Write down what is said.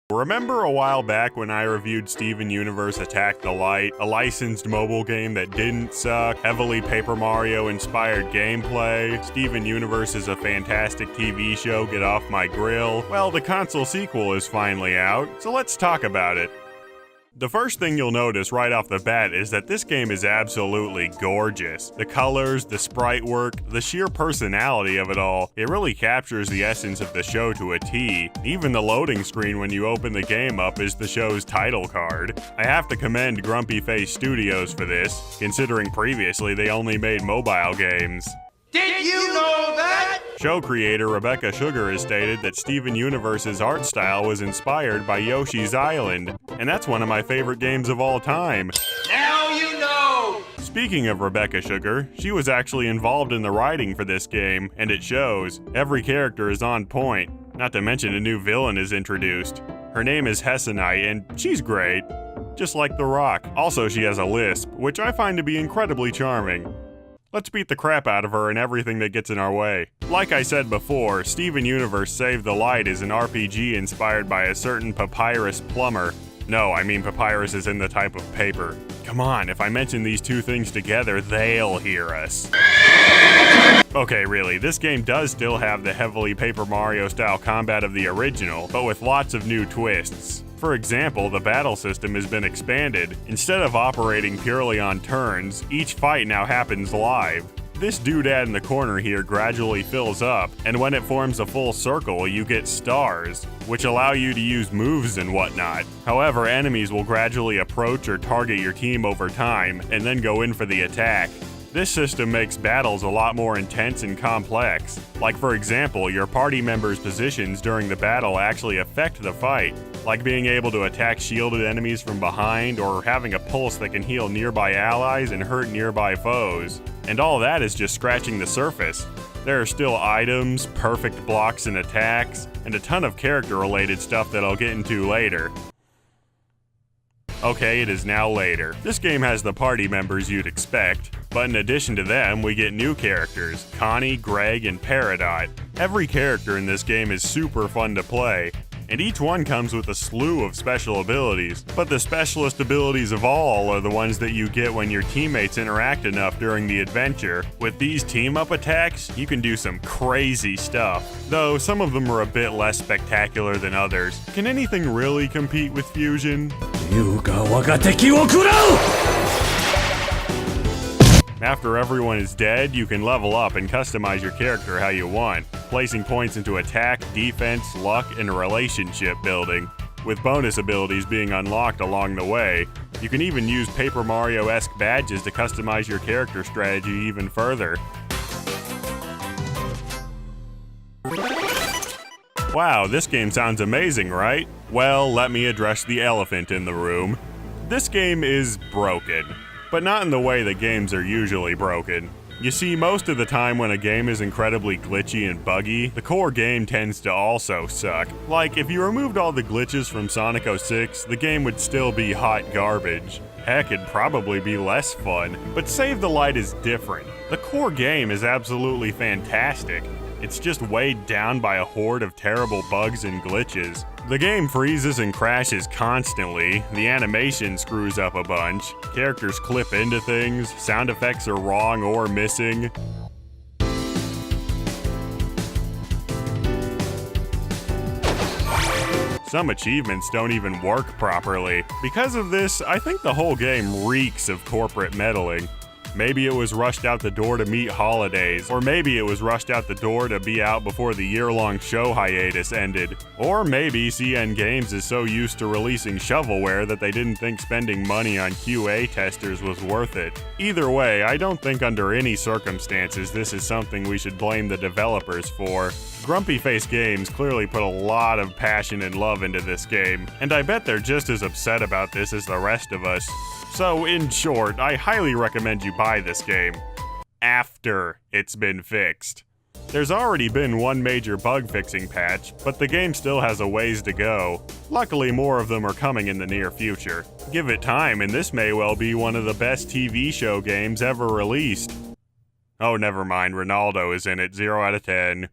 Remember a while back when I reviewed Steven Universe Attack the Light, a licensed mobile game that didn't suck, heavily Paper Mario inspired gameplay? Steven Universe is a fantastic TV show, get off my grill. Well, the console sequel is finally out, so let's talk about it. The first thing you'll notice right off the bat is that this game is absolutely gorgeous. The colors, the sprite work, the sheer personality of it all, it really captures the essence of the show to a T. Even the loading screen when you open the game up is the show's title card. I have to commend Grumpy Face Studios for this, considering previously they only made mobile games. Did you know that? Show creator Rebecca Sugar has stated that Steven Universe's art style was inspired by Yoshi's Island, and that's one of my favorite games of all time. Now you know! Speaking of Rebecca Sugar, she was actually involved in the writing for this game, and it shows. Every character is on point, not to mention a new villain is introduced. Her name is Hessenite, and she's great. Just like The Rock. Also, she has a lisp, which I find to be incredibly charming. Let's beat the crap out of her and everything that gets in our way. Like I said before, Steven Universe Save the Light is an RPG inspired by a certain Papyrus Plumber. No, I mean papyrus is in the type of paper. Come on, if I mention these two things together, they'll hear us. Okay, really, this game does still have the heavily Paper Mario style combat of the original, but with lots of new twists. For example, the battle system has been expanded. Instead of operating purely on turns, each fight now happens live. This doodad in the corner here gradually fills up, and when it forms a full circle, you get stars, which allow you to use moves and whatnot. However, enemies will gradually approach or target your team over time, and then go in for the attack. This system makes battles a lot more intense and complex. Like for example, your party members' positions during the battle actually affect the fight, like being able to attack shielded enemies from behind or having a pulse that can heal nearby allies and hurt nearby foes. And all that is just scratching the surface. There are still items, perfect blocks and attacks, and a ton of character-related stuff that I'll get into later. Okay, it is now later. This game has the party members you'd expect, but in addition to them, we get new characters, Connie, Greg, and Peridot. Every character in this game is super fun to play, and each one comes with a slew of special abilities. But the specialist abilities of all are the ones that you get when your teammates interact enough during the adventure. With these team-up attacks, you can do some crazy stuff, though some of them are a bit less spectacular than others. Can anything really compete with Fusion? After everyone is dead, you can level up and customize your character how you want, placing points into attack, defense, luck, and relationship building, with bonus abilities being unlocked along the way. You can even use Paper Mario-esque badges to customize your character strategy even further. Wow, this game sounds amazing, right? Well, let me address the elephant in the room. This game is broken. But not in the way that games are usually broken. You see, most of the time when a game is incredibly glitchy and buggy, the core game tends to also suck. Like, if you removed all the glitches from Sonic 06, the game would still be hot garbage. Heck, it'd probably be less fun. But Save the Light is different. The core game is absolutely fantastic. It's just weighed down by a horde of terrible bugs and glitches. The game freezes and crashes constantly, the animation screws up a bunch, characters clip into things, sound effects are wrong or missing. Some achievements don't even work properly. Because of this, I think the whole game reeks of corporate meddling. Maybe it was rushed out the door to meet holidays, or maybe it was rushed out the door to be out before the year-long show hiatus ended. Or maybe CN Games is so used to releasing shovelware that they didn't think spending money on QA testers was worth it. Either way, I don't think under any circumstances this is something we should blame the developers for. Grumpy Face Games clearly put a lot of passion and love into this game, and I bet they're just as upset about this as the rest of us. So, in short, I highly recommend you buy this game after it's been fixed. There's already been one major bug fixing patch, but the game still has a ways to go. Luckily, more of them are coming in the near future. Give it time, and this may well be one of the best TV show games ever released. Oh, never mind, Ronaldo is in it, 0 out of 10.